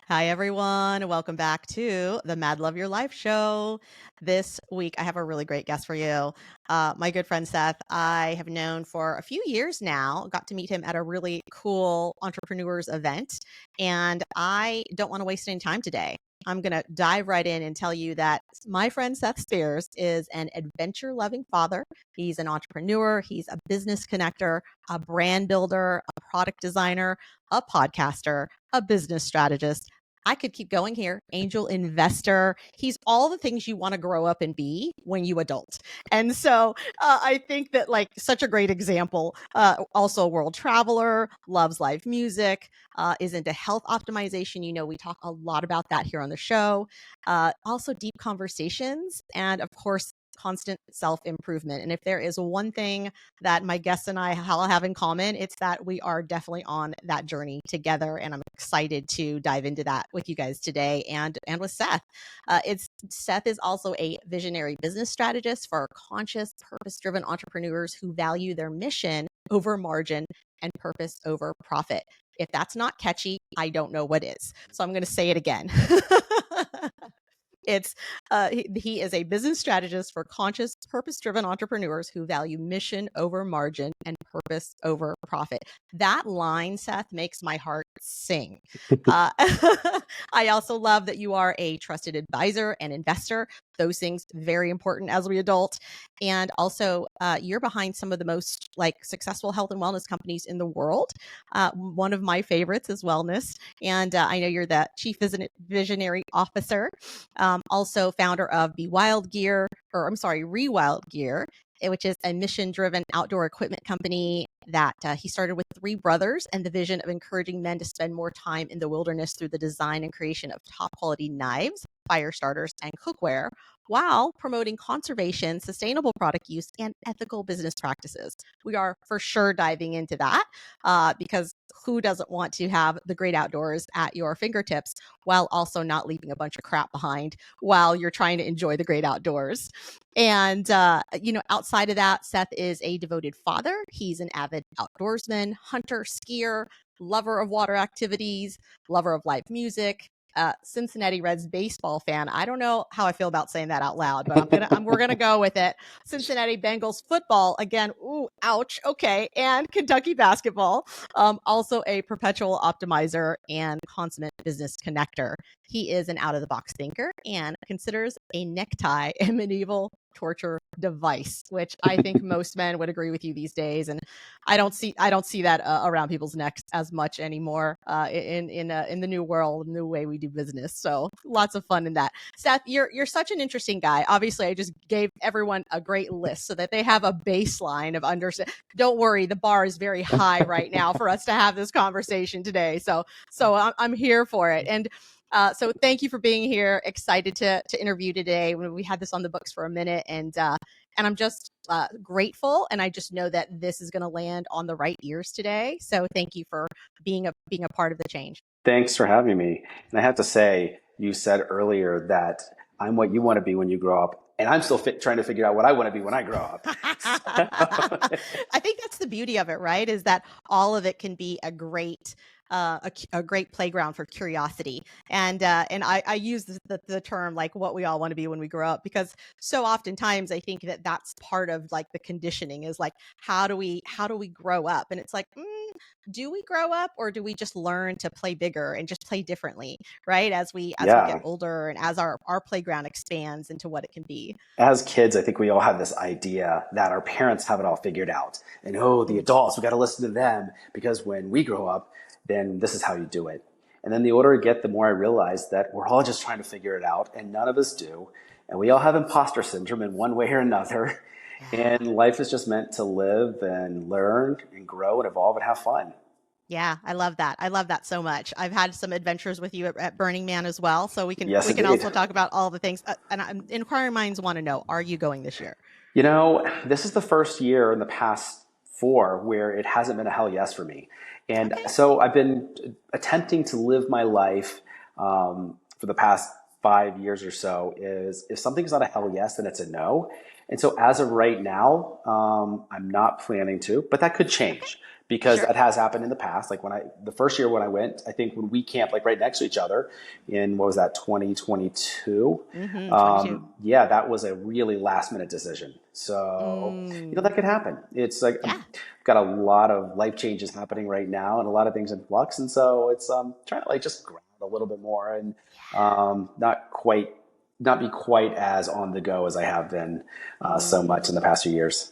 Hi, everyone. Welcome back to the Mad Love Your Life show. This week, I have a really great guest for you. My good friend Seth, I have known for a few years now, got to meet him at a really cool entrepreneurs event, and I don't want to waste any time today. I'm going to dive right in and tell you that my friend Seth Spears is an adventure loving father. He's an entrepreneur, he's a business connector, a brand builder, a product designer, a podcaster, a business strategist. I could keep going here. Angel investor. He's all the things you want to grow up and be when you adult. And so I think that like such a great example. Also a world traveler, loves live music, is into health optimization. You know, we talk a lot about that here on the show. Also deep conversations. And of course, constant self-improvement. And if there is one thing that my guests and I all have in common, it's that we are definitely on that journey together. And I'm excited to dive into that with you guys today and with Seth. Seth is also a visionary business strategist for conscious, purpose-driven entrepreneurs who value their mission over margin and purpose over profit. If that's not catchy, I don't know what is. So I'm going to say it again. He is a business strategist for conscious, purpose-driven entrepreneurs who value mission over margin and purpose over profit. That line, Seth, makes my heart sing. I also love that you are a trusted advisor and investor. Those things very important as we adult. And also, you're behind some of the most like successful health and wellness companies in the world. One of my favorites is Wellness, and I know you're the chief visionary officer. Also founder of Rewild Gear, which is a mission-driven outdoor equipment company that he started with three brothers, and the vision of encouraging men to spend more time in the wilderness through the design and creation of top-quality knives, fire starters, and cookware, while promoting conservation, sustainable product use, and ethical business practices. We are for sure diving into that because who doesn't want to have the great outdoors at your fingertips while also not leaving a bunch of crap behind while you're trying to enjoy the great outdoors? And, outside of that, Seth is a devoted father. He's an avid outdoorsman, hunter, skier, lover of water activities, lover of live music, Cincinnati Reds baseball fan. I don't know how I feel about saying that out loud, but we're gonna go with it. Cincinnati Bengals football again. Ooh, ouch. Okay, and Kentucky basketball. Also a perpetual optimizer and consummate business connector. He is an out of the box thinker and considers a necktie a medieval torture device, which I think most men would agree with you these days. And I don't see that around people's necks as much anymore in the new world, new way we do business. So lots of fun in that. Seth, you're such an interesting guy. Obviously, I just gave everyone a great list so that they have a baseline of understanding. Don't worry, the bar is very high right now for us to have this conversation today. So I'm here for it. And so thank you for being here. Excited to interview today. We had this on the books for a minute, and I'm just grateful, and I just know that this is going to land on the right ears today. So thank you for being a part of the change. Thanks for having me. And I have to say, you said earlier that I'm what you want to be when you grow up. And I'm still trying to figure out what I want to be when I grow up. I think that's the beauty of it, right? Is that all of it can be a great playground for curiosity. And I use the term like what we all want to be when we grow up, because so oftentimes I think that that's part of like the conditioning is like, how do we grow up? And it's like, do we grow up, or do we just learn to play bigger and just play differently, right? As we get older and as our playground expands into what it can be. As kids, I think we all have this idea that our parents have it all figured out. And the adults, we got to listen to them, because when we grow up, then this is how you do it. And then the older I get, the more I realize that we're all just trying to figure it out, and none of us do. And we all have imposter syndrome in one way or another. And life is just meant to live and learn and grow and evolve and have fun. Yeah, I love that. I love that so much. I've had some adventures with you at Burning Man as well, so we can also talk about all the things. And inquiring minds want to know: are you going this year? This is the first year in the past 4 where it hasn't been a hell yes for me. And so I've been attempting to live my life for the past 5 years or so is if something's not a hell yes, then it's a no. And so as of right now, I'm not planning to, but that could change because Sure. that has happened in the past. Like the first year when I went, I think when we camped like right next to each other in, what was that, 2022? 22. Yeah, that was a really last minute decision. So, that Mm, could happen. It's like, yeah. I've got a lot of life changes happening right now and a lot of things in flux. And so it's, trying to like just ground a little bit more and, not be quite as on the go as I have been, so much in the Mm. past few years.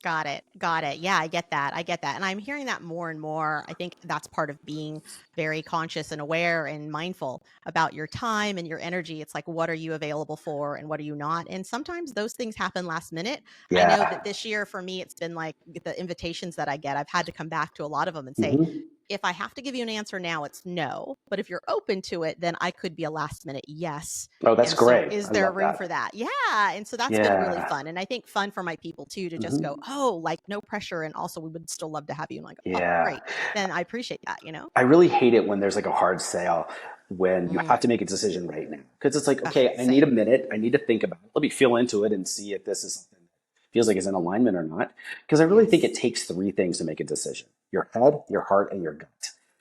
Got it. Got it. Yeah, I get that. I get that. And I'm hearing that more and more. I think that's part of being very conscious and aware and mindful about your time and your energy. It's like, what are you available for and what are you not? And sometimes those things happen last minute. I know Yeah. that this year for me, it's been like the invitations that I get, I've had to come back to a lot of them and say, Hmm. if I have to give you an answer now, it's no. But if you're open to it, then I could be a last minute yes. Oh, that's And so great. is I there love room for that. that? Yeah. And so that's been really Yeah. fun. And I think fun for my people too, to just go, Hmm. oh, like no pressure. And also we would still love to have you. And like, oh, Yeah. great. Then I appreciate that, you know? I really hate it when there's like a hard sale when you Mm, have to make a decision right now. Because it's like, okay, I need a same. minute. I need to think about it. Let me feel into it and see if this is something that feels like is in alignment or not. Because I really think it Yes. takes three things to make a decision: your head, your heart, and your gut.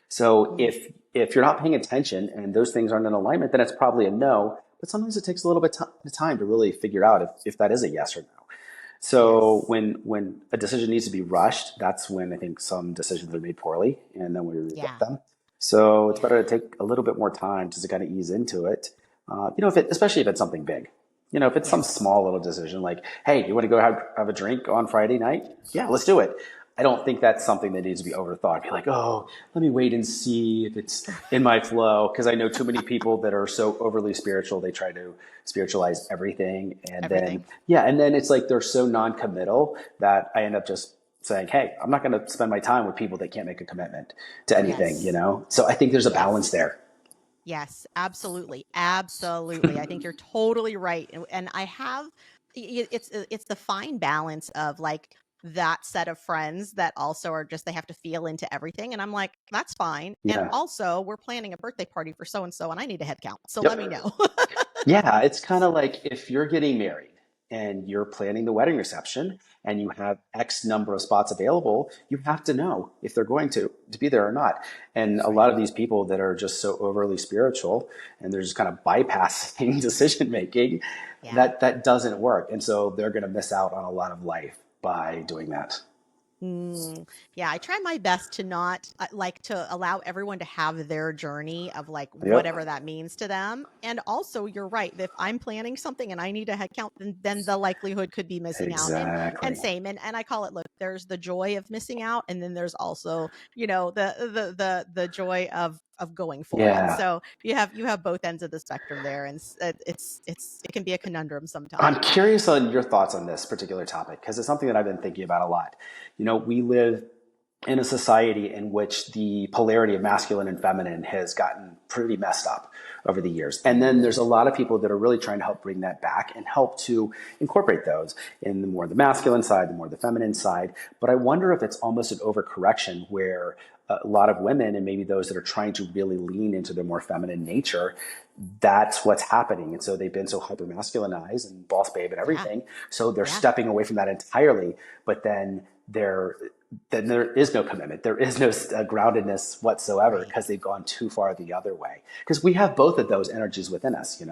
So Mm, if you're not paying attention and those things aren't in alignment, then it's probably a no. But sometimes it takes a little bit of time to really figure out if that is a yes or no. So yes. when a decision needs to be rushed, that's when I think some decisions are made poorly, and then we regret Yeah. them. So it's Yeah. better to take a little bit more time just to kind of ease into it. Especially if it's something big. If it's some Yes. small little decision like, hey, you want to go have a drink on Friday night? Yeah, let's do it. I don't think that's something that needs to be overthought. Be like, oh, let me wait and see if it's in my flow. Because I know too many people that are so overly spiritual, they try to spiritualize everything. And then, Everything. yeah, and then it's like they're so non-committal that I end up just saying, hey, I'm not going to spend my time with people that can't make a commitment to Yes. anything. So I think there's a balance Yes. there. Yes, absolutely. Absolutely. I think you're totally right. And I have it's the fine balance of like that set of friends that also are just they have to feel into everything and I'm like, that's fine. And Yeah. also, we're planning a birthday party for so and so and I need a head count. So let me Yep. know. Yeah, it's kind of like if you're getting married and you're planning the wedding reception and you have X number of spots available, you have to know if they're going to be there or not. And a lot Right. of these people that are just so overly spiritual and they're just kind of bypassing decision making, Yeah. that doesn't work. And so they're going to miss out on a lot of life by doing that. Mm, yeah, I try my best to not like to allow everyone to have their journey of like whatever Yep. that means to them. And also, you're right. If I'm planning something and I need a head count, then the likelihood could be missing out. And Exactly. same. And I call it, look, there's the joy of missing out, and then there's also, the joy of going for it. Yeah. So you have both ends of the spectrum there, and it can be a conundrum I'm sometimes. curious on your thoughts on this particular topic because it's something that I've been thinking about a lot. We live in a society in which the polarity of masculine and feminine has gotten pretty messed up over the years. And then there's Mm, a lot of people that are really trying to help bring that back and help to incorporate those in the more the masculine side, the more the feminine side. But I wonder if it's almost an overcorrection where a lot of women and maybe those that are trying to really lean into their more feminine nature, that's what's happening. And so they've been so hyper masculinized and boss babe and yeah. everything. So they're Yeah. stepping away from that entirely. But then there is no commitment. There is no groundedness whatsoever Right. because they've gone too far the other way. Because we have both of those energies within us.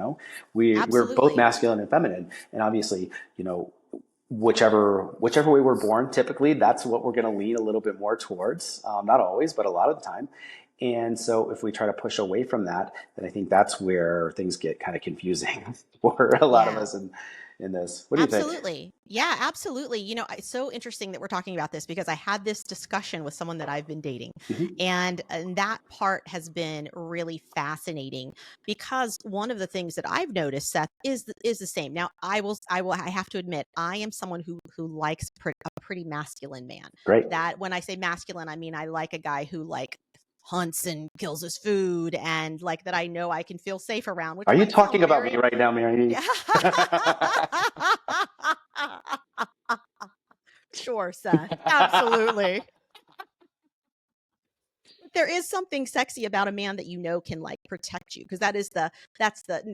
We're both Absolutely. masculine and feminine, and obviously, whichever way we're born, typically that's what we're going to lean a little bit more towards. Not always, but a lot of the time. And so, if we try to push away from that, then I think that's where things get kind of confusing for a lot of Yeah. us in this. What do you think? Absolutely. Yeah, absolutely. It's so interesting that we're talking about this because I had this discussion with someone that I've been dating. Hmm. And that part has been really fascinating because one of the things that I've noticed, Seth, is the same. Now, I have to admit, I am someone who likes a pretty masculine man. Great. That when I say masculine, I mean I like a guy who like hunts and kills his food and like that I know I can feel safe around, which Are you might sound talking about me very right now, Mary? yeah. Sure, Seth. Absolutely. there is something sexy about a man that can like protect you, because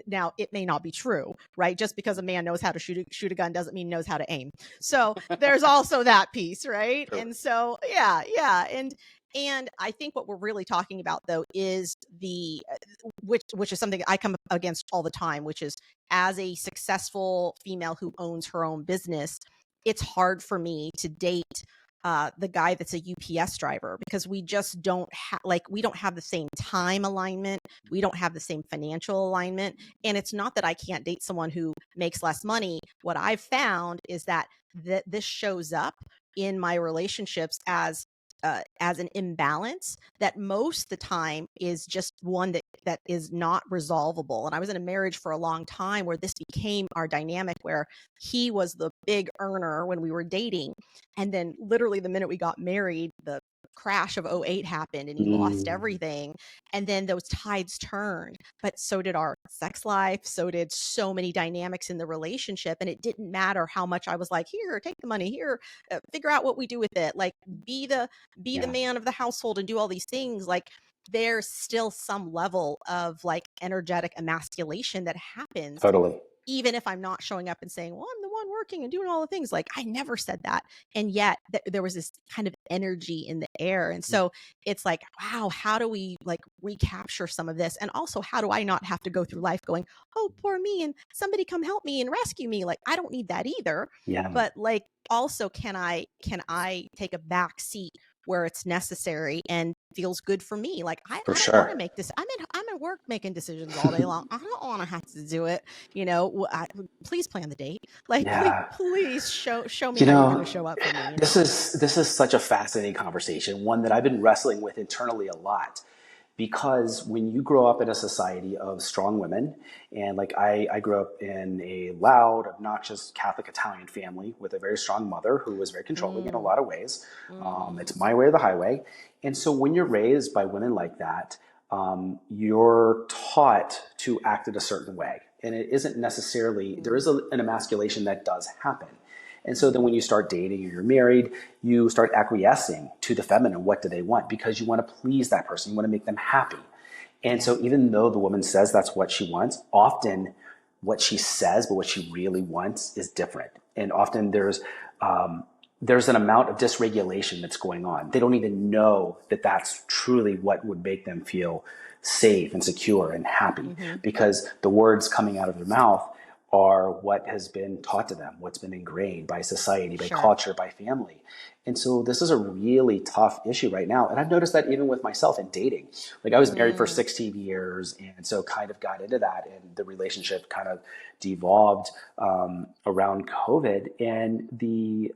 now it may not be true, right? Just because a man knows how to shoot a gun doesn't mean knows how to aim. So there's also that piece, right? True. And so yeah, and I think what we're really talking about though is which is something I come up against all the time, which is, as a successful female who owns her own business, it's hard for me to date the guy that's a UPS driver, because we just don't we don't have the same time alignment. We don't have the same financial alignment. And it's not that I can't date someone who makes less money. What I've found is that this shows up in my relationships as an imbalance that most of the time is just one that is not resolvable. And I was in a marriage for a long time where this became our dynamic, where he was the big earner when we were dating. And then literally the minute we got married, the crash of '08 happened and he lost everything. And then those tides turned, but so did our sex life. So did so many dynamics in the relationship. And it didn't matter how much I was like, here, take the money, here, figure out what we do with it. Like, be the man of the household and do all these things. Like, there's still some level of like energetic emasculation that happens. Totally. Even if I'm not showing up and saying, well, I'm the one working and doing all the things. Like, I never said that. And yet there was this kind of energy in the air. And so it's like, wow, how do we like recapture some of this? And also, how do I not have to go through life going, oh, poor me, and somebody come help me and rescue me? Like, I don't need that either. Yeah. But like, also, can I take a back seat where it's necessary and feels good for me? Like, I don't want to make this. I'm at work making decisions all day long. I don't want to have to do it. Please plan the date. Like, please show me how you're going to show up for me. This is such a fascinating conversation, one that I've been wrestling with internally a lot. Because when you grow up in a society of strong women, and like I grew up in a loud, obnoxious Catholic Italian family with a very strong mother who was very controlling in a lot of ways. It's my way or the highway. And so when you're raised by women like that, you're taught to act in a certain way. And it isn't necessarily, there is an emasculation that does happen. And so then when you start dating or you're married, you start acquiescing to the feminine. What do they want? Because you want to please that person. You want to make them happy. And so even though the woman says that's what she wants, often what she says, but what she really wants is different. And often there's an amount of dysregulation that's going on. They don't even know that that's truly what would make them feel safe and secure and happy, because the words coming out of their mouth are what has been taught to them, what's been ingrained by society, by culture, by family. And so this is a really tough issue right now. And I've noticed that even with myself in dating. Like, I was married for 16 years, and so kind of got into that, and the relationship kind of devolved around COVID. And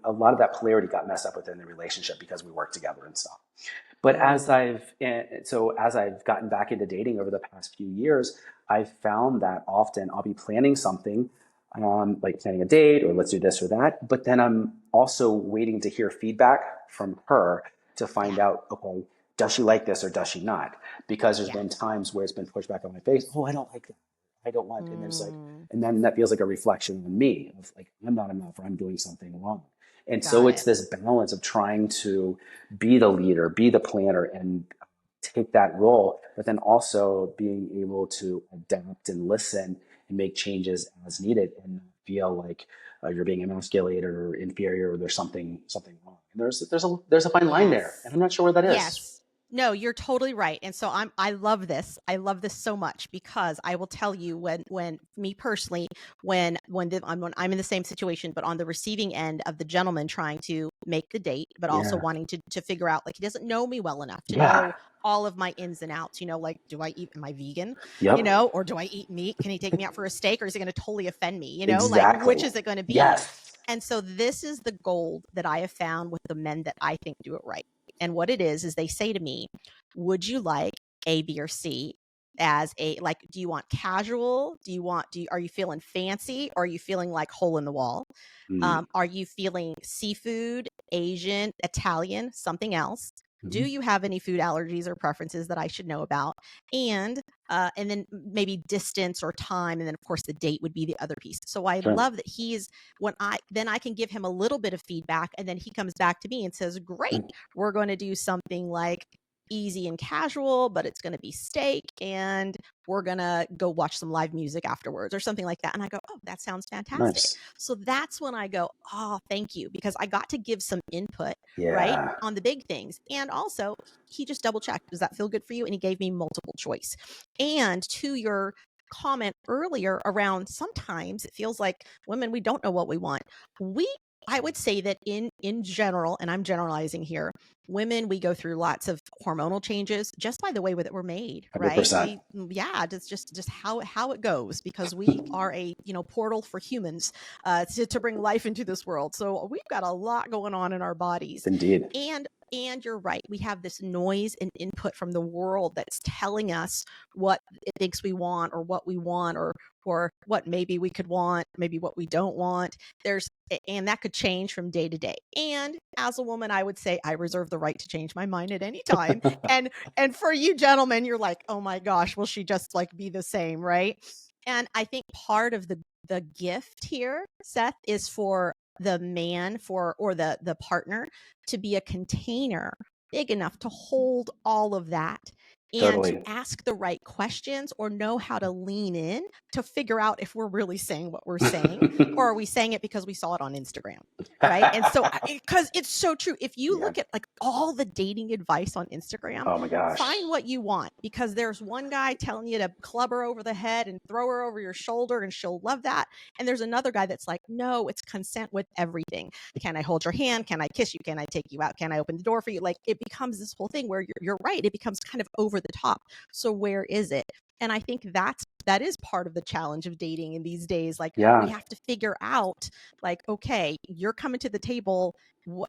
a lot of that polarity got messed up within the relationship because we worked together and stuff. But as I've gotten back into dating over the past few years, I've found that often I'll be planning something, like planning a date or let's do this or that. But then I'm also waiting to hear feedback from her to find out, okay, does she like this or does she not? Because there's been times where it's been pushed back on my face. Oh, I don't like that. I don't want. And there's and then that feels like a reflection on me of like, I'm not enough or I'm doing something wrong. And so it's this balance of trying to be the leader, be the planner, and take that role, but then also being able to adapt and listen and make changes as needed, and not feel like you're being emasculated or inferior, or there's something wrong. And there's a fine line there, and I'm not sure where that is. Yes. No, you're totally right. And so I love this. I love this so much, because I will tell you, when me personally, when I'm in the same situation, but on the receiving end of the gentleman trying to make the date, but also wanting to figure out, like, he doesn't know me well enough to know all of my ins and outs, like, am I vegan, or do I eat meat? Can he take me out for a steak, or is he going to totally offend me? Like, which is it going to be? Yes. And so this is the gold that I have found with the men that I think do it right. And what it is they say to me, would you like A, B, or C as do you want casual? Are you feeling fancy? Or are you feeling like hole in the wall? Are you feeling seafood, Asian, Italian, something else? Do you have any food allergies or preferences that I should know about? And then maybe distance or time. And then, of course, the date would be the other piece. So I love that I can give him a little bit of feedback, and then he comes back to me and says, great, we're going to do something like easy and casual, but it's going to be steak and we're going to go watch some live music afterwards or something like that. And I go, oh, that sounds fantastic. Nice. So that's when I go, oh, thank you, because I got to give some input, Yeah. right, on the big things. And also he just double checked, does that feel good for you? And he gave me multiple choice. And to your comment earlier around, sometimes it feels like women, we don't know what we want. I would say that in general, and I'm generalizing here, women, we go through lots of hormonal changes just by the way that we're made, right? 100%. It's just how it goes, because we are a portal for humans to bring life into this world. So we've got a lot going on in our bodies. Indeed. And you're right. We have this noise and input from the world that's telling us what it thinks we want, or what we want, or what maybe we could want, maybe what we don't want. And that could change from day to day. And as a woman, I would say I reserve the right to change my mind at any time. and for you gentlemen, you're like, oh my gosh, will she just like be the same, right? And I think part of the gift here, Seth, is for the man, or the partner, to be a container big enough to hold all of that, and Totally. to ask the right questions, or know how to lean in to figure out if we're really saying what we're saying, or are we saying it because we saw it on Instagram, right? And so, because it's so true. If you look at like all the dating advice on Instagram, oh my gosh, find what you want, because there's one guy telling you to club her over the head and throw her over your shoulder and she'll love that. And there's another guy that's like, no, it's consent with everything. Can I hold your hand? Can I kiss you? Can I take you out? Can I open the door for you? Like, it becomes this whole thing where you're right. It becomes kind of over the top. So where is it? And I think that is part of the challenge of dating in these days. Like, we have to figure out, like, okay, you're coming to the table.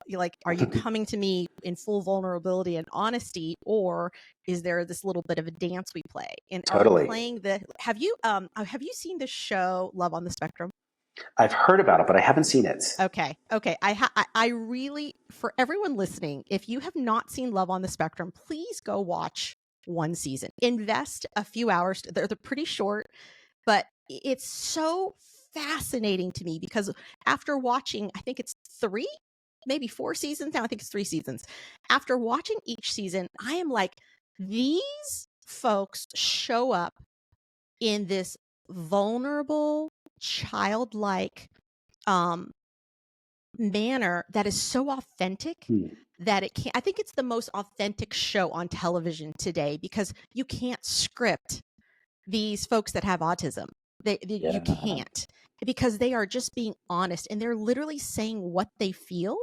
Like, are you coming to me in full vulnerability and honesty, or is there this little bit of a dance we play? And totally. Are we playing have you seen the show Love on the Spectrum? I've heard about it, but I haven't seen it. Okay. I really, for everyone listening, if you have not seen Love on the Spectrum, please go watch one season. Invest a few hours. They're pretty short, but it's so fascinating to me, because after watching, I think it's 3, maybe 4 seasons now. I think it's 3 seasons. After watching each season, I am like, these folks show up in this vulnerable, childlike manner that is so authentic that it can't. I think it's the most authentic show on television today, because you can't script these folks that have autism. You can't, because they are just being honest, and they're literally saying what they feel.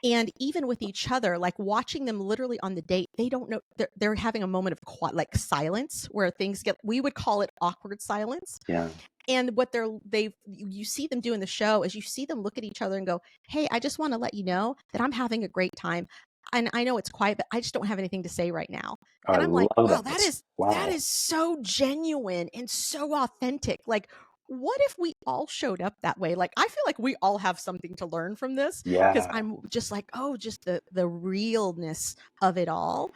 And even with each other, like watching them literally on the date, they don't know, they're having a moment of like silence, where things we would call it awkward silence. Yeah. And what you see them do in the show is you see them look at each other and go, hey, I just want to let you know that I'm having a great time. And I know it's quiet, but I just don't have anything to say right now. And I'm like, wow, that is so genuine and so authentic. Like, what if we all showed up that way? Like, I feel like we all have something to learn from this. Yeah. Because I'm just like, oh, just the realness of it all,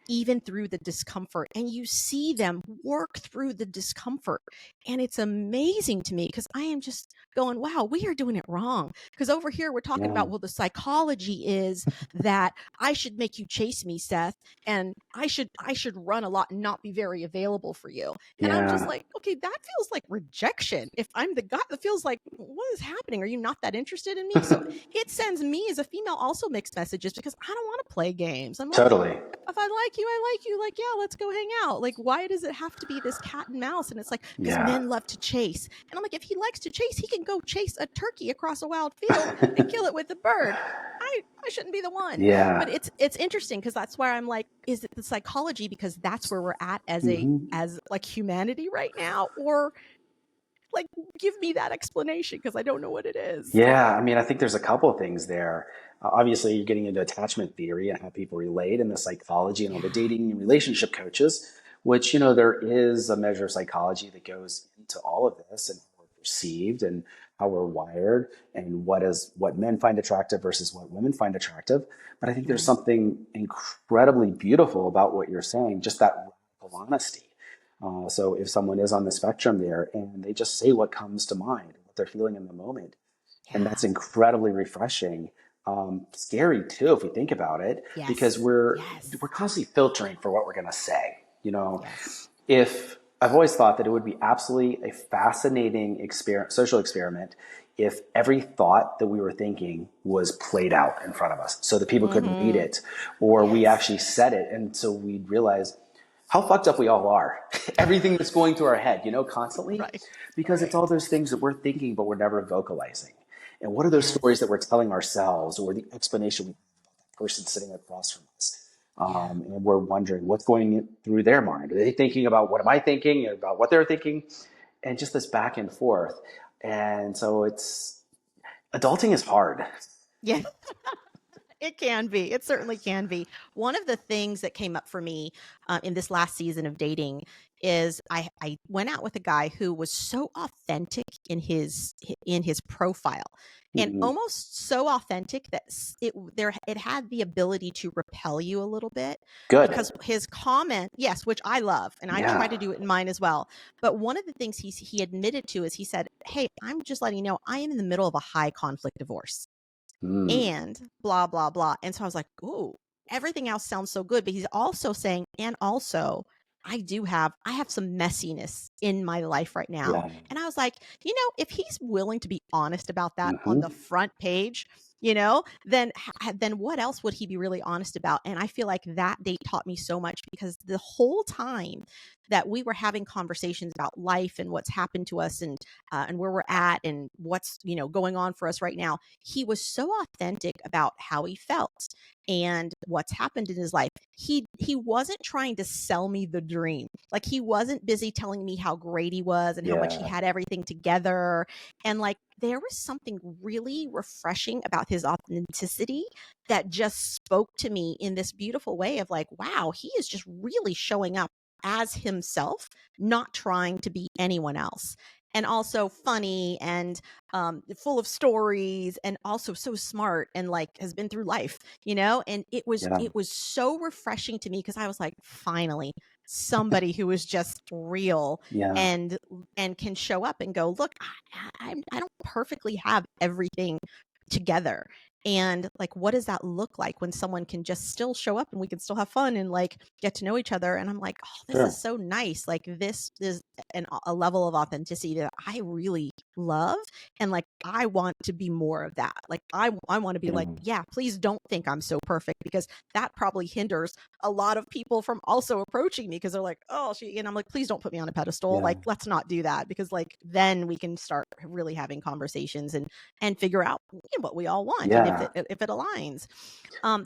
even through the discomfort. And you see them work through the discomfort. And it's amazing to me, because I am just going, wow, we are doing it wrong. Because over here, we're talking about, well, the psychology is that I should make you chase me, Seth, and I should run a lot and not be very available for you. And I'm just like, okay, that feels like rejection. If I'm the guy, that feels like, what is happening? Are you not that interested in me? So it sends me as a female also mixed messages, because I don't want to play games. I'm like, totally. If I like you, I like you. Like, yeah, let's go hang out. Like, why does it have to be this cat and mouse? And it's like, because men love to chase. And I'm like, if he likes to chase, he can go chase a turkey across a wild field and kill it with a bird. I shouldn't be the one. Yeah. But it's interesting, because that's where I'm like, is it the psychology? Because that's where we're at as as like humanity right now, or like, give me that explanation, because I don't know what it is. Yeah, I mean, I think there's a couple of things there. Obviously, you're getting into attachment theory and how people relate, and the psychology and all the dating and relationship coaches, which, there is a measure of psychology that goes into all of this, and how we're perceived and how we're wired, and what men find attractive versus what women find attractive. But I think there's something incredibly beautiful about what you're saying, just that radical honesty. So if someone is on the spectrum there, and they just say what comes to mind, what they're feeling in the moment, and that's incredibly refreshing, scary too, if we think about it, because Yes. we're Yes. constantly filtering for what we're going to say. Yes. If I've always thought that it would be absolutely a fascinating social experiment if every thought that we were thinking was played out in front of us so that people could read Mm-hmm. it, or we Yes. actually said it. And so we'd realize how fucked up we all are. Everything that's going through our head, constantly, Right. because it's all Right. those things that we're thinking, but we're never vocalizing. And what are those stories that Yes. we're telling ourselves, or the explanation we person sitting across from us. Yeah. And we're wondering what's going through their mind. Are they thinking about what am I thinking, about what they're thinking? And just this back and forth. And so adulting is hard. Yeah. It can be. It certainly can be. One of the things that came up for me in this last season of dating is I went out with a guy who was so authentic in his profile, and Mhm. almost so authentic that it had the ability to repel you a little bit, Good. because his comment, yes, which I love, and I try Yeah. to do it in mine as well. But one of the things he admitted to is he said, "Hey, I'm just letting you know I am in the middle of a high conflict divorce." Mm. And blah, blah, blah. And so I was like, "Ooh, everything else sounds so good." But he's also saying, and also, I have some messiness in my life right now. Yeah. And I was like, if he's willing to be honest about that on Hmm. the front page, then what else would he be really honest about? And I feel like that date taught me so much, because the whole time that we were having conversations about life and what's happened to us, and where we're at and what's going on for us right now, he was so authentic about how he felt and what's happened in his life. He wasn't trying to sell me the dream. Like, he wasn't busy telling me how great he was and how much he Yeah. had everything together. And like, there was something really refreshing about his authenticity that just spoke to me in this beautiful way of like, wow, he is just really showing up as himself, not trying to be anyone else. And also funny and full of stories, and also so smart, and like has been through life, and Yeah. it was so refreshing to me, because I was like, finally, somebody who is just real Yeah. and can show up and go, look, I don't perfectly have everything together. And like, what does that look like when someone can just still show up and we can still have fun and like get to know each other? And I'm like, oh, this is Sure. so nice. Like, this is a level of authenticity that I really love. And like, I want to be more of that. Like, I want to be Yeah. like, yeah, please don't think I'm so perfect, because that probably hinders a lot of people from also approaching me, because they're like, oh, and I'm like, please don't put me on a pedestal. Yeah. Like, let's not do that, because like, then we can start really having conversations and figure out what we all want, and Yeah. if it aligns.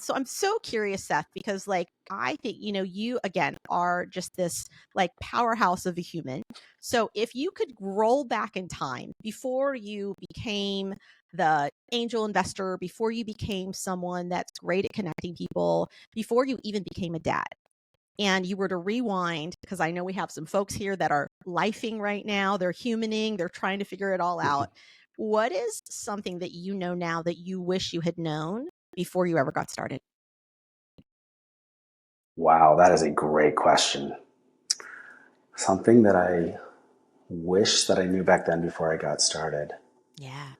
So I'm so curious, Seth, because like, I think, you again are just this like powerhouse of a human. So if you could roll back in time before you became the angel investor, before you became someone that's great at connecting people, before you even became a dad, and you were to rewind, because I know we have some folks here that are lifing right now, they're humaning, they're trying to figure it all out. What is something that you know now that you wish you had known before you ever got started? Wow, that is a great question. Something that I wish that I knew back then before I got started. Yeah.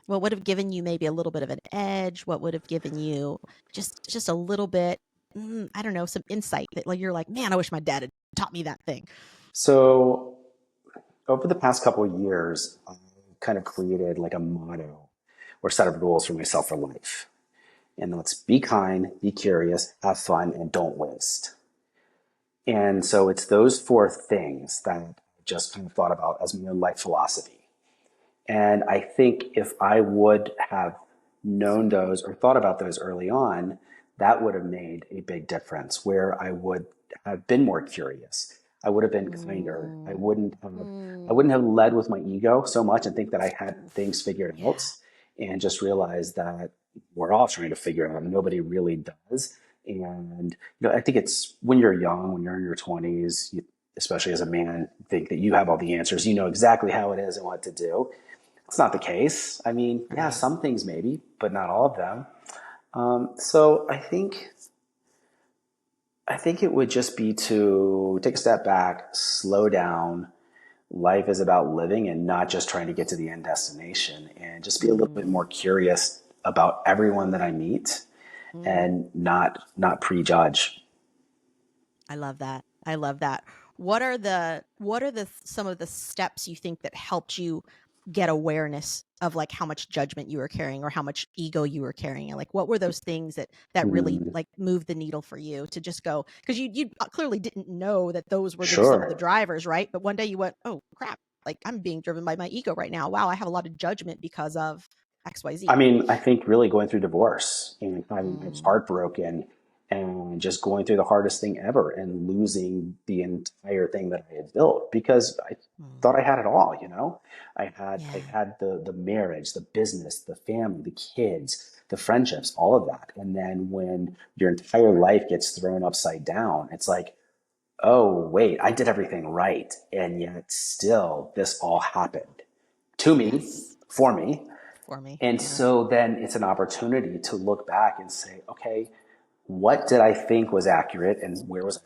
What would have given you maybe a little bit of an edge? What would have given you just a little bit, I don't know, some insight that like you're like, man, I wish my dad had taught me that thing. So over the past couple of years, I kind of created like a motto or set of rules for myself for life. And that's be kind, be curious, have fun, and don't waste. And so it's those four things that I just kind of thought about as my own life philosophy. And I think if I would have known those or thought about those early on, that would have made a big difference where I would have been more curious. I would have been kinder. Mm, I mm, wouldn't have led with my ego so much and think that I had oof, things figured yeah, out and just realize that we're all trying to figure it out. Nobody really does. And I think it's when you're young, when you're in your 20s, especially as a man, think that you have all the answers. You know exactly how it is and what to do. It's not the case. I mean, yeah, right. some things maybe, but not all of them. So I think it would just be to take a step back, slow down. Life is about living and not just trying to get to the end destination, and just be a little bit Mm, more curious about everyone that I meet Mm. and not prejudge. I love that. I love that. What are the some of the steps you think that helped you get awareness of like how much judgment you were carrying or how much ego you were carrying? And like what were those things that really Mm, like moved the needle for you to just go, because you clearly didn't know that those were some of the sure. drivers, right? But one day you went, "Oh, crap. Like I'm being driven by my ego right now. Wow, I have a lot of judgment because of I XYZ." mean, I think really going through divorce and I was Mm, heartbroken and just going through the hardest thing ever and losing the entire thing that I had built because I mm. thought I had it all, you know? I Yeah. had the marriage, the business, the family, the kids, the friendships, all of that. And then when your entire life gets thrown upside down, it's like, oh, wait, I did everything right. And yet still this all happened to me, Yes. for me. For me. And Yeah. so then it's an opportunity to look back and say, okay, what did I think was accurate and where was I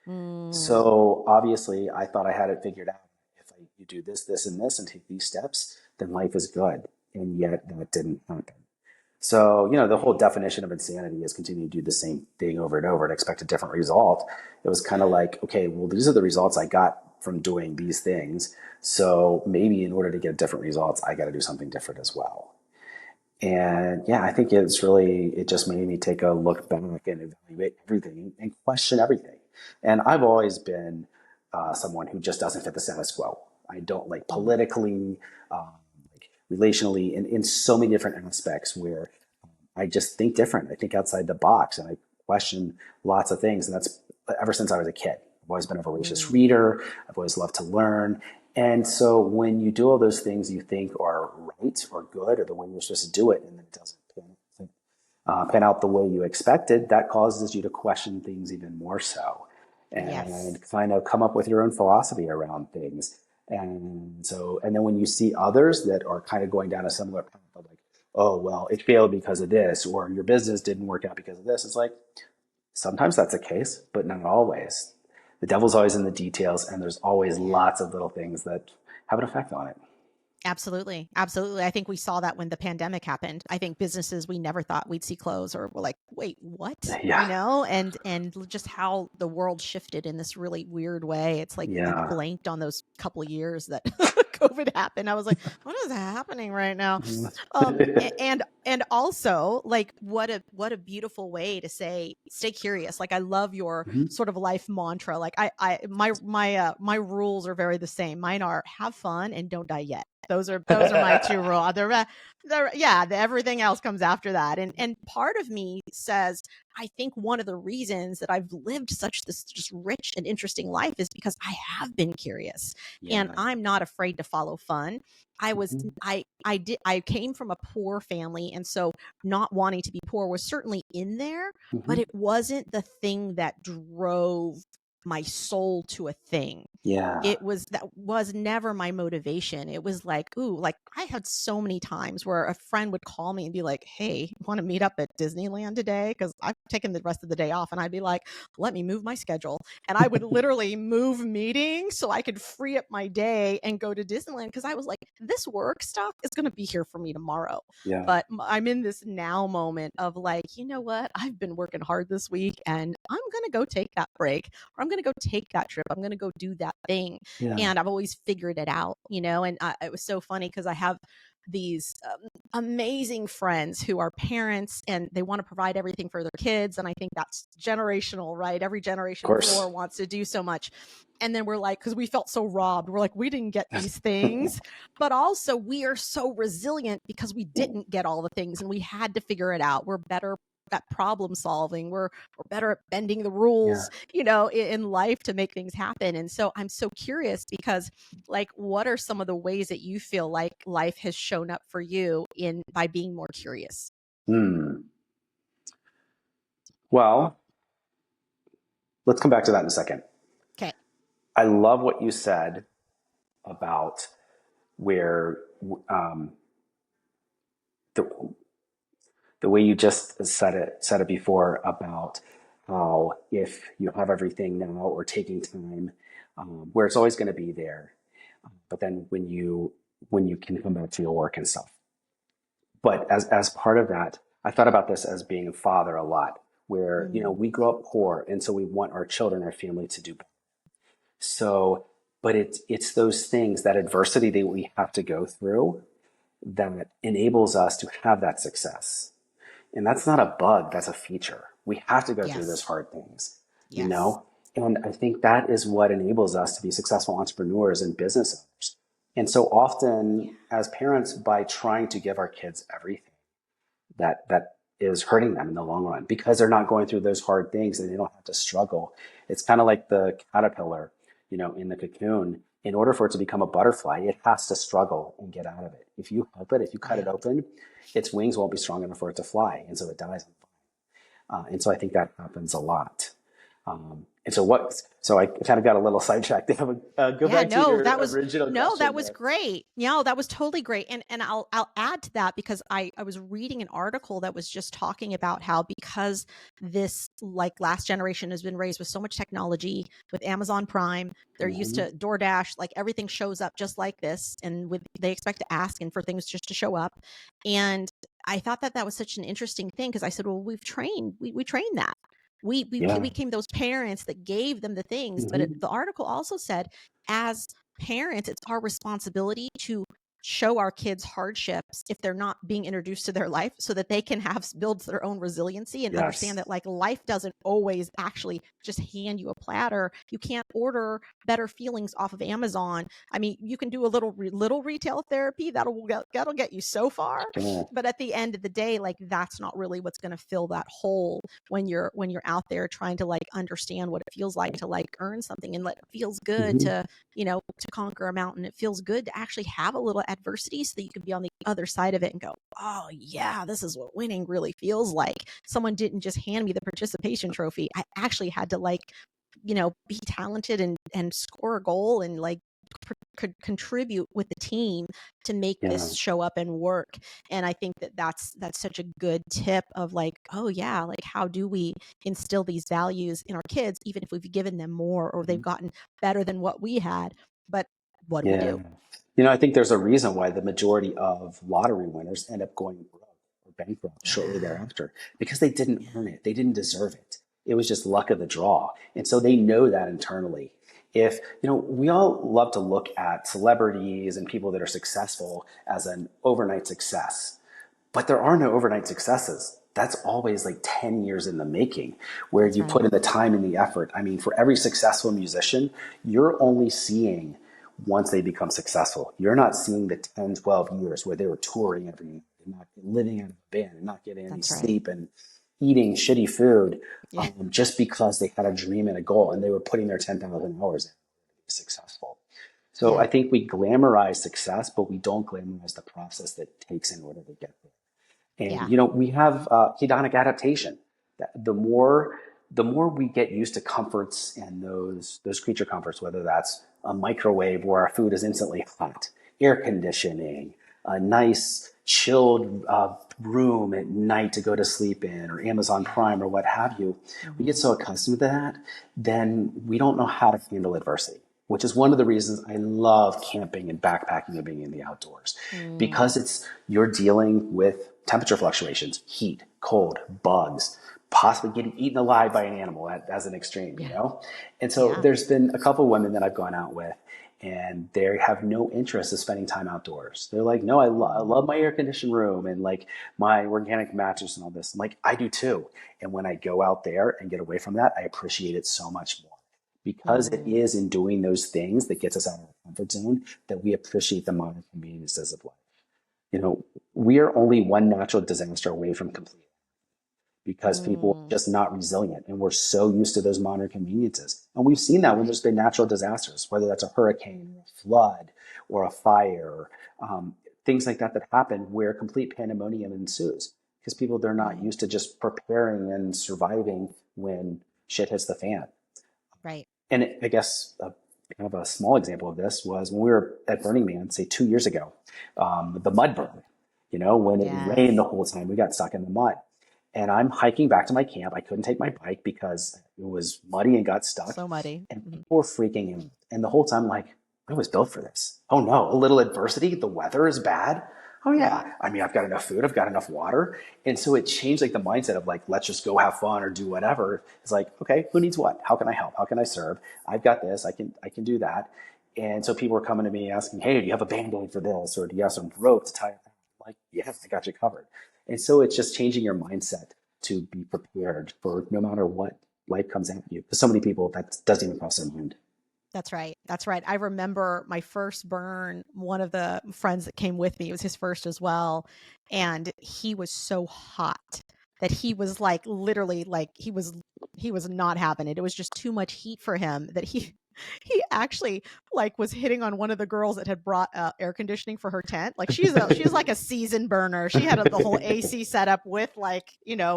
wrong? Mm, So obviously, I thought I had it figured out. If you do this, this, and this and take these steps, then life is good. And yet that didn't happen. So, the whole right. definition of insanity is continue to do the same thing over and over and expect a different result. It was kind of like, okay, well, these are the results I got from doing these things. So maybe in order to get different results, I got to do something different as well. And yeah, I think it just made me take a look back and evaluate everything and question everything. And I've always been someone who just doesn't fit the status quo. I don't like Mm, politically, like relationally, and in so many different aspects where I just think different. I think outside the box and I question lots of things. And that's ever since I was a kid. I've always been a voracious mm, reader. I've always loved to learn. And so when you do all those things you think are right or good or the way you're supposed to do it, and then it doesn't pan out the way you expected, that causes you to question things even more so and yes. kind of come up with your own philosophy around things. And then when you see others that are kind of going down a similar path of like, oh, well, it failed because of this, or your business didn't work out because of this, it's like, sometimes that's the case, but not always. The devil's always in the details, and there's always Yeah. lots of little things that have an effect on it. Absolutely. Absolutely. I think we saw that when the pandemic happened. I think businesses we never thought we'd see close or were like, wait, what? Yeah. And just how the world shifted in this really weird way. It's like I Yeah. blanked on those couple of years that COVID happened. I was like, what is happening right now? And also like what a beautiful way to say stay curious. Like I love your sort of life mantra. Like my rules are very the same. Mine are have fun and don't die yet. Those are my two rules. Everything else comes after that. And part of me says, I think one of the reasons that I've lived such this just rich and interesting life is because I have been curious and Yeah. I'm not afraid to follow fun. I was Mhm. I came from a poor family, and so not wanting to be poor was certainly in there, but Mhm. it wasn't the thing that drove my soul to a thing. Yeah. That was never my motivation. It was like, ooh, like I had so many times where a friend would call me and be like, hey, want to meet up at Disneyland today? Because I've taken the rest of the day off. And I'd be like, let me move my schedule. And I would literally move meetings so I could free up my day and go to Disneyland. Because I was like, this work stuff is going to be here for me tomorrow. Yeah. But I'm in this now moment of like, you know what? I've been working hard this week and I'm going to go take that break, or I'm going to go take that trip. I'm going to go do that thing. Yeah. And I've always figured it out, and it was so funny because I have these amazing friends who are parents and they want to provide everything for their kids. And I think that's generational, right? Every Of generation before course. wants to do so much. And then we're like, because we felt so robbed, we're like, we didn't get these things, but also we are so resilient because we didn't get all the things and we had to figure it out. We're better at problem solving. We're better at bending the Yeah. rules, in life to make things happen. And so I'm so curious because like what are some of the ways that you feel like life has shown up for you in by being more curious? Hmm. Well, let's come back to that in a second. Okay. I love what you said about where um, the the way you just said it before about how if you have everything now or taking time, where it's always going to be there, but then when you can come back to your work and stuff. But as part of that, I thought about this as being a father a lot, where, Mm. we grow up poor, and so we want our children, our family to do better. So, but it's those things, that adversity that we have to go through, that enables us to have that success. And that's not a bug, that's a feature. We have to go through those Yes. hard things, you Yes. know? And I think that is what enables us to be successful entrepreneurs and business owners. And so Yeah. often, as parents, by trying to give our kids everything, that is hurting them in the long run, because they're not going through those hard things and they don't have to struggle. It's kind of like the caterpillar, in the cocoon. In order for it to become a butterfly, it has to struggle and get out of it. If you help it, if you cut it Right. open, its wings won't be strong enough for it to fly, and so it dies. And so I think that happens a lot. And so so I kind of got a little sidetracked there. Go Yeah, back to no, your that was original no, that question was there. great. No, that was totally great. And I'll add to that, because I was reading an article that was just talking about how, because this, like, last generation has been raised with so much technology, with Amazon Prime, they're used Hmm. to DoorDash, like everything shows up just like this, and they expect to ask and for things just to show up. And I thought that was such an interesting thing, because I said, well, we trained that. We Yeah. became those parents that gave them the things. But Hmm. the article also said, as parents, it's our responsibility to show our kids hardships if they're not being introduced to their life, so that they can build their own resiliency and understand Yes. that, like, life doesn't always actually just hand you a platter. You can't order better feelings off of Amazon. I mean, you can do a little retail therapy that'll get you so far, Yeah. but at the end of the day, like, that's not really what's going to fill that hole when you're out there trying to, like, understand what it feels like to, like, earn something, and it feels good Hmm. to, to conquer a mountain. It feels good to actually have a little adversity, so that you can be on the other side of it and go, oh yeah, this is what winning really feels like. Someone didn't just hand me the participation trophy. I actually had to, like, be talented and score a goal, and, like, could contribute with the team to make Yeah. this show up and work. And I think that that's such a good tip of, like, oh yeah, like, how do we instill these values in our kids, even if we've given them more, or they've gotten better than what we had, but what do we Yeah. do? I think there's a reason why the majority of lottery winners end up going broke or bankrupt shortly Yeah. thereafter, because they didn't Yeah. earn it. They didn't deserve it. It was just luck of the draw. And so they know that internally. If, we all love to look at celebrities and people that are successful as an overnight success. But there are no overnight successes. That's always like 10 years in the making, where That's you right. put in the time and the effort. I mean, for every successful musician, you're only seeing once they become successful. You're not seeing the 10, 12 years where they were touring every night and not living out of a band and not getting any That's right. sleep and eating shitty food, Yeah. just because they had a dream and a goal and they were putting their 10,000 hours in to be successful. So Yeah. I think we glamorize success, but we don't glamorize the process that it takes in order to get there. And Yeah. we have hedonic adaptation. The more we get used to comforts and those creature comforts, whether that's a microwave where our food is instantly hot, air conditioning, a nice chilled room at night to go to sleep in, or Amazon Yeah. Prime or what have you, we get Mm-hmm. so accustomed to that, then we don't know how to handle adversity, which is one of the reasons I love camping and backpacking and being in the outdoors, Mm. because you're dealing with temperature fluctuations, heat, cold, bugs, possibly getting eaten alive by an animal as an extreme. Yeah. And so Yeah. there's been a couple of women that I've gone out with, and they have no interest in spending time outdoors. They're like, no, I love my air conditioned room and like my organic mattress and all this. I'm like, I do too. And when I go out there and get away from that, I appreciate it so much more, because it Mm. is in doing those things that gets us out of our comfort zone that we appreciate the modern conveniences of life. We are only one natural disaster away from complete, because people are Mm. just not resilient, and we're so used to those modern conveniences. And we've seen that when Right. there's been natural disasters, whether that's a hurricane or a flood or a fire, things like that happen where complete pandemonium ensues, because people, they're not Mm. used to just preparing and surviving when shit hits the fan. Right. And I guess kind of a small example of this was when we were at Burning Man, say 2 years ago, the mud burn. When it rained Yes. the whole time, we got stuck in the mud. And I'm hiking back to my camp. I couldn't take my bike because it was muddy and got stuck. So muddy. And Mhm. people were freaking out. And the whole time, like, I was built for this. Oh no, a little adversity. The weather is bad. oh yeah, I mean, I've got enough food, I've got enough water. And so it changed like the mindset of like, let's just go have fun or do whatever. It's like, okay, who needs what? How can I help? How can I serve? I've got this, I can do that. And so people were coming to me asking, hey, do you have a Band-Aid for this? Or do you have some rope to tie it down? I'm like, yes, I got you covered. And so it's just changing your mindset to be prepared for no matter what life comes at you. For so many people, that doesn't even cross their mind. That's right. That's right. I remember my first burn, one of the friends that came with me, it was his first as well. And he was so hot that he was like, literally like he was not having it. It was just too much heat for him that he actually like was hitting on one of the girls that had brought air conditioning for her tent. Like she's like a seasoned burner. She had the whole AC setup with like,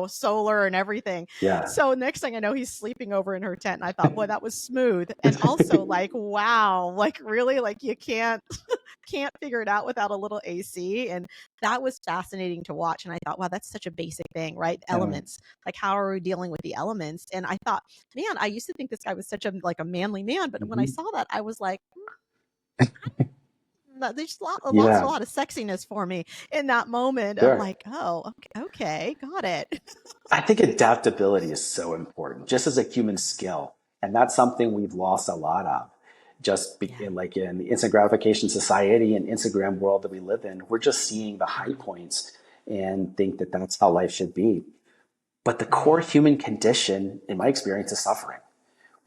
solar and everything. Yeah. So next thing I know, he's sleeping over in her tent. And I thought, boy, that was smooth. And also like, wow, like really, like you can't figure it out without a little AC. And that was fascinating to watch. And I thought, wow, that's such a basic thing, right? Elements. Like how are we dealing with the elements? And I thought, man, I used to think this guy was such a manly man, but when I saw that, I was like, there's lost a lot of sexiness for me in that moment. Sure. I'm like, oh, okay, got it. I think adaptability is so important, just as a human skill. And that's something we've lost a lot of. Like in the instant gratification society and Instagram world that we live in, we're just seeing the high points and think that that's how life should be. But the core human condition, in my experience, is suffering.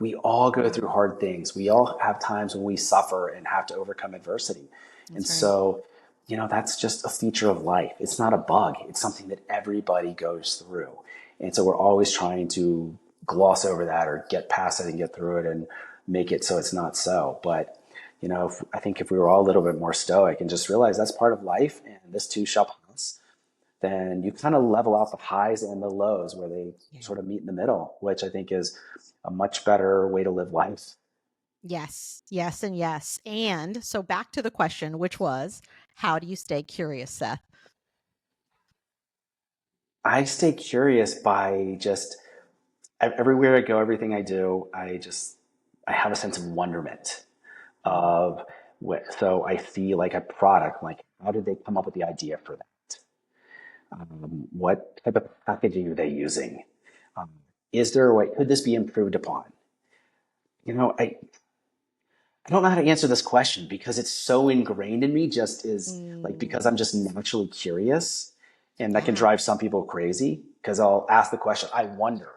We all go through hard things. We all have times when we suffer and have to overcome adversity. So, that's just a feature of life. It's not a bug. It's something that everybody goes through. And so we're always trying to gloss over that or get past it and get through it and make it so it's not so. But, I think if we were all a little bit more stoic and just realize that's part of life and this too shall pass, then you kind of level out the highs and the lows where they sort of meet in the middle, which I think is a much better way to live life. Yes, yes, and yes. And so back to the question, which was, how do you stay curious, Seth? I stay curious by just everywhere I go, everything I do, I have a sense of wonderment of so I see like a product, like how did they come up with the idea for that? What type of packaging are they using? Um, is there a way, could this be improved upon? I don't know how to answer this question because it's so ingrained in me, just is like, because I'm just naturally curious, and that can drive some people crazy because I'll ask the question, I wonder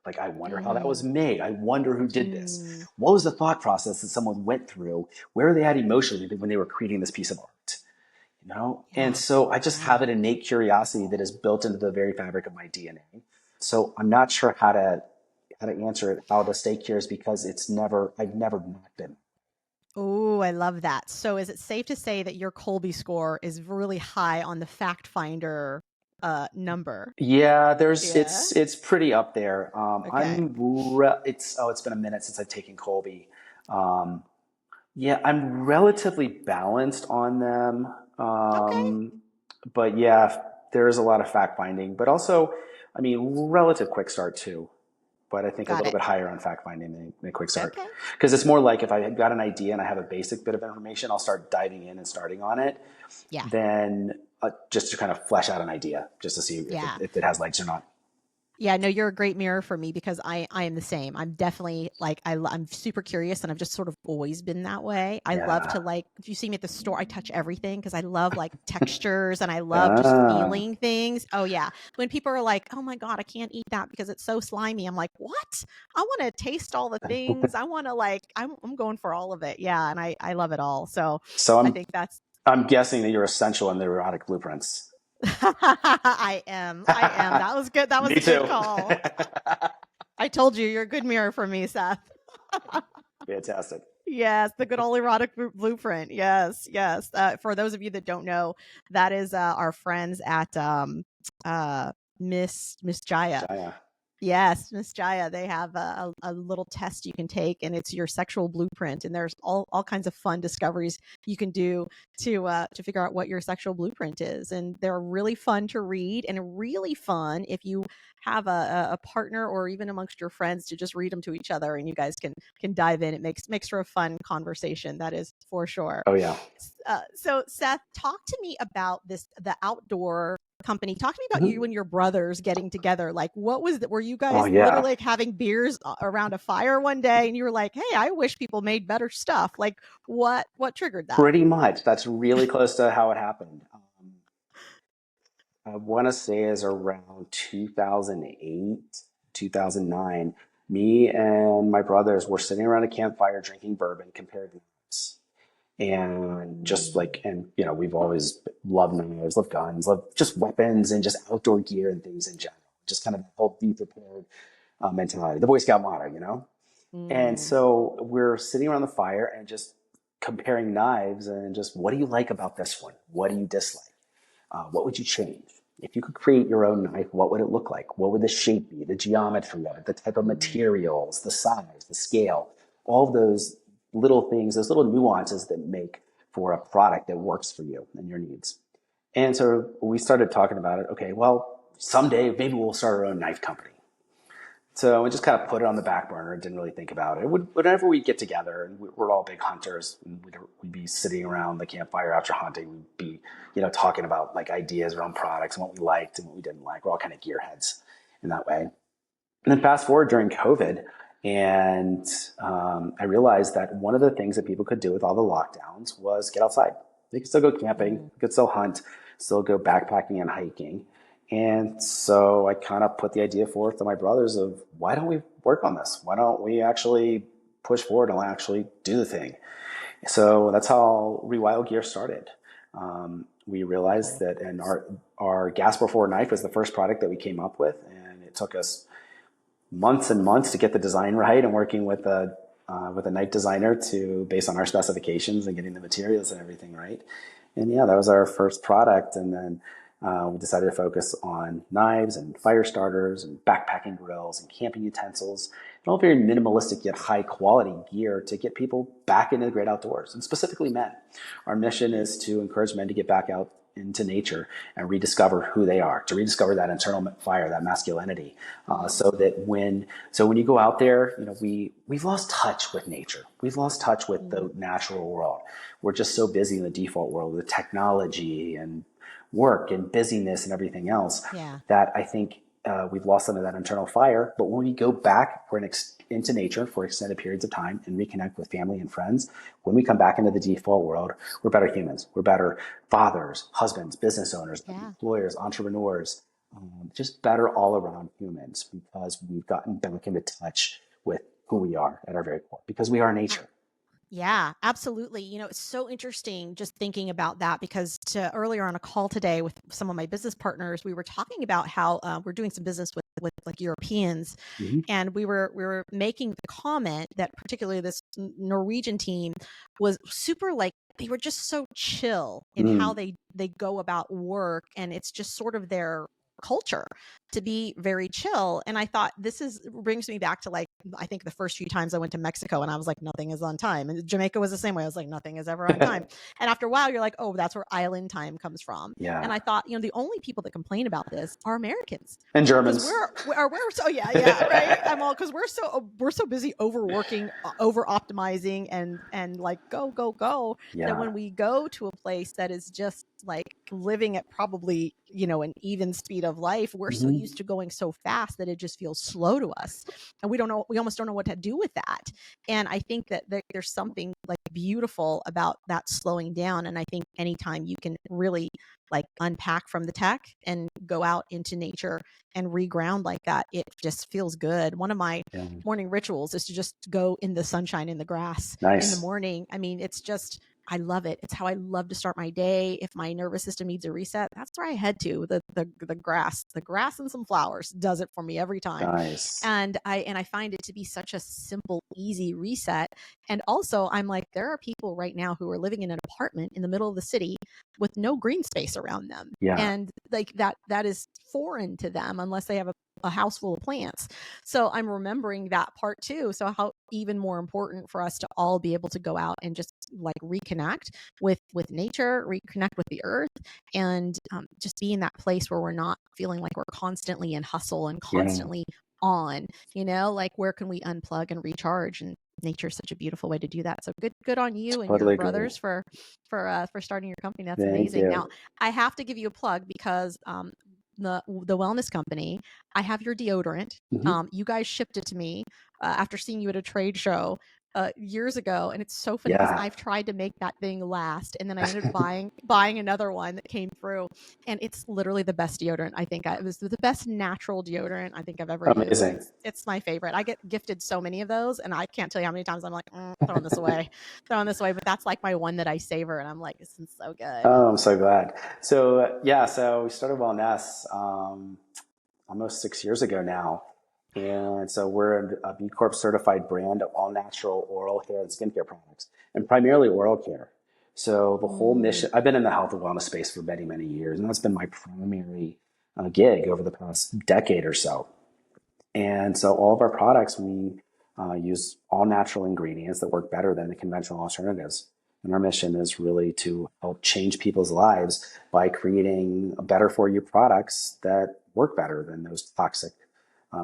how that was made. I wonder who did this. What was the thought process that someone went through? Where are they at emotionally when they were creating this piece of art? And so I just have an innate curiosity that is built into the very fabric of my DNA. So I'm not sure how to answer it, how to stay curious, because I've never not been. Oh, I love that. So is it safe to say that your Colby score is really high on the fact finder number? Yeah, Yeah. it's pretty up there. Okay. It's been a minute since I've taken Colby. Yeah, I'm relatively balanced on them. Okay. But yeah, there is a lot of fact finding, but also, I mean, relative quick start too. But I think a Got little it. bit higher on fact finding than quick start. Okay. Because it's more like if I got an idea and I have a basic bit of information, I'll start diving in and starting on it. Yeah. Then just to kind of flesh out an idea, just to see if it has legs or not. Yeah, no, you're a great mirror for me because I am the same. I'm definitely like I'm super curious, and I've just sort of always been that way. I love to, like, if you see me at the store, I touch everything because I love like textures and I love just feeling things. Oh yeah, when people are like, "Oh my God, I can't eat that because it's so slimy," I'm like, "What? I want to taste all the things. I want to I'm going for all of it." Yeah, and I love it all. So I think that's. I'm guessing that you're essential in the erotic blueprints. I am. That was good. That was Me a good too. call. I told you, you're a good mirror for me, Seth. Fantastic. Yes, the good old erotic blueprint. Yes, yes. For those of you that don't know, that is our friends at Miss Jaya. Jaya. Yes, Miss Jaya. They have a little test you can take, and it's your sexual blueprint. And there's all kinds of fun discoveries you can do to figure out what your sexual blueprint is. And they're really fun to read, and really fun if you have a partner or even amongst your friends to just read them to each other, and you guys can dive in. It makes for a fun conversation. That is for sure. Oh yeah. So Seth, talk to me about the outdoor company. Talk to me about Mhm. you and your brothers getting together. Like, what was that? Were you Oh guys yeah, literally like having beers around a fire one day and you were like, hey, I wish people made better stuff. Like what triggered that? pretty much. That's really close to how it happened. I want to say is around 2008, 2009. Me and my brothers were sitting around a campfire drinking bourbon, compared notes. And just like, and we've always loved knives, loved guns, loved just weapons and just outdoor gear and things in general. Just kind of the whole be prepared mentality, the Boy Scout motto. And Mm. so we're sitting around the fire and just comparing knives and just, what do you like about this one? What do you dislike? What would you change? If you could create your own knife, what would it look like? What would the shape be, the geometry of it, the type of Mm. materials, the size, the scale, all of those little things, those little nuances that make for a product that works for you and your needs. And so we started talking about it. Okay, well, someday maybe we'll start our own knife company. So we just kind of put it on the back burner and didn't really think about it. Whenever we get together, and we're all big hunters, and we'd be sitting around the campfire after hunting. We'd be, talking about like ideas around products and what we liked and what we didn't like. We're all kind of gearheads in that way. And then fast forward during COVID, and I realized that one of the things that people could do with all the lockdowns was get outside. They could still go camping, Mm. they could still hunt, still go backpacking and hiking. And so I kind of put the idea forth to my brothers of, why don't we work on this? Why don't we actually push forward and actually do the thing? So that's how Rewire Gear started. We realized Cool. that, and our gas before knife was the first product that we came up with, and it took us months and months to get the design right, and working with a knife designer to based on our specifications and getting the materials and everything right. And yeah, that was our first product. And then we decided to focus on knives and fire starters and backpacking grills and camping utensils, and all very minimalistic yet high quality gear to get people back into the great outdoors, and specifically men. Our mission is to encourage men to get back out into nature and rediscover who they are, to rediscover that internal fire, that masculinity, Mm. so when you go out there, we've lost touch with nature. We've lost touch with Mm. the natural world. We're just so busy in the default world with technology and work and busyness and everything else, Yeah. that I think we've lost some of that internal fire. But when we go back into nature for extended periods of time and reconnect with family and friends, when we come back into the default world, we're better humans. We're better fathers, husbands, business owners, Yeah. employers, entrepreneurs, just better all around humans, because we've gotten back into touch with who we are at our very core, because we are nature. Yeah, absolutely. It's so interesting just thinking about that because earlier on a call today with some of my business partners, we were talking about how we're doing some business with like Europeans, Mm-hmm. and we were making the comment that particularly this Norwegian team was super like they were just so chill in how Mm. they go about work, and it's just sort of their culture to be very chill. And I thought brings me back to like I think the first few times I went to Mexico and I was like, nothing is on time. And Jamaica was the same way. I was like, nothing is ever on time. And after a while, you're like, oh, that's where island time comes from. And Yeah. I thought, the only people that complain about this are Americans. And Because Germans. we're so yeah right. I'm all because we're so busy overworking, over optimizing, and like go that Yeah. when we go to a place that is just like living at probably an even speed of life, we're so Mm-hmm. used to going so fast that it just feels slow to us, and we almost don't know what to do with that. And I think that there's something like beautiful about that slowing down. And I think anytime you can really like unpack from the tech and go out into nature and reground like that, it just feels good. One of my Yeah. morning rituals is to just go in the sunshine, in the grass in the Nice. morning. I mean, it's just, I love it. It's how I love to start my day. If my nervous system needs a reset, that's where I head to. The grass and some flowers does it for me every time. Nice. And I find it to be such a simple, easy reset. And also I'm like, there are people right now who are living in an apartment in the middle of the city with no green space around them. Yeah. And like that is foreign to them unless they have a house full of plants. So I'm remembering that part too. So how even more important for us to all be able to go out and just like reconnect with nature, reconnect with the earth, and just be in that place where we're not feeling like we're constantly in hustle and Yeah. constantly on, like where can we unplug and recharge and nature is such a beautiful way to do that. So good on you and Totally your agree. brothers for starting your company. That's Thank amazing. you. Now, I have to give you a plug because the wellness company, I have your deodorant. Mhm. You guys shipped it to me after seeing you at a trade show years ago, and it's so funny because Yeah. I've tried to make that thing last, and then I ended up buying another one that came through, and it's literally the best deodorant. I think it was the best natural deodorant I think I've ever used. Amazing. It's my favorite. I get gifted so many of those, and I can't tell you how many times I'm like throwing this away, but that's like my one that I savor, and I'm like, this is so good. Oh, I'm so glad. So yeah, so we started Wellness almost 6 years ago now. And so we're a B Corp certified brand of all natural oral hair and skincare products, and primarily oral care. So the whole mission, I've been in the health and wellness space for many, many years, and that's been my primary gig over the past decade or so. And so all of our products, we use all natural ingredients that work better than the conventional alternatives. And our mission is really to help change people's lives by creating better for you products that work better than those toxic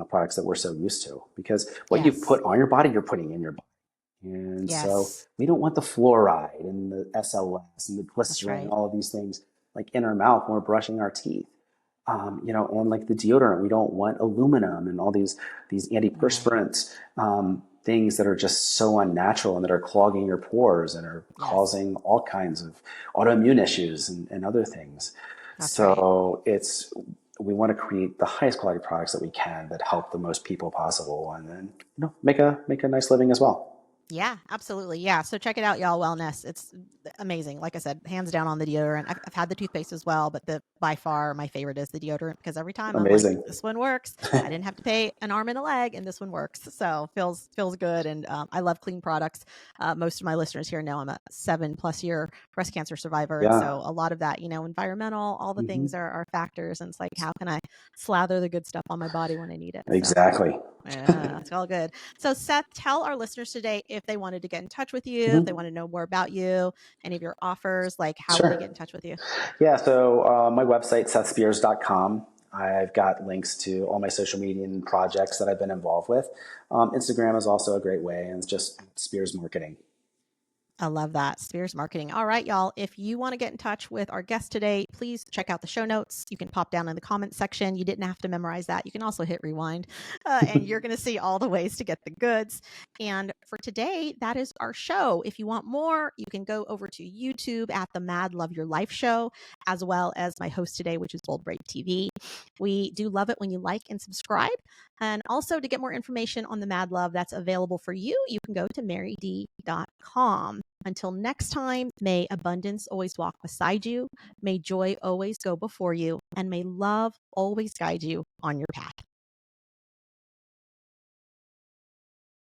products that we're so used to. Because what you put on your body, you're putting in your body. And so we don't want the fluoride and the SLS and the glycerin and all of these things like in our mouth when we're brushing our teeth. And like the deodorant, we don't want aluminum and all these antiperspirant things that are just so unnatural and that are clogging your pores and are causing all kinds of autoimmune issues and other things. We want to create the highest quality products that we can that help the most people possible, and then make a nice living as well. Yeah, absolutely. Yeah. So check it out, y'all. Wellness. It's amazing. Like I said, hands down on the deodorant. I've had the toothpaste as well, but by far my favorite is the deodorant because every time I'm like, this one works. I didn't have to pay an arm and a leg, and this one works. So feels good. And I love clean products. Most of my listeners here know I'm a 7+ year breast cancer survivor. And so a lot of that, environmental, all the things are factors. And it's like, how can I slather the good stuff on my body when I need it? Exactly. So, yeah, it's all good. So Seth, tell our listeners today if they wanted to get in touch with you, if they want to know more about you, any of your offers, like how would they get in touch with you? Yeah, so my website, sethspears.com. I've got links to all my social media and projects that I've been involved with. Instagram is also a great way, and it's just Spears Marketing. I love that. Spears Marketing. All right, y'all. If you want to get in touch with our guest today, please check out the show notes. You can pop down in the comments section. You didn't have to memorize that. You can also hit rewind, and you're going to see all the ways to get the goods. And for today, that is our show. If you want more, you can go over to YouTube at the Mad Love Your Life show, as well as my host today, which is Bold Brave TV. We do love it when you like and subscribe. And also to get more information on the Mad Love that's available for you, you can go to maryd.com. Until next time, may abundance always walk beside you, may joy always go before you, and may love always guide you on your path.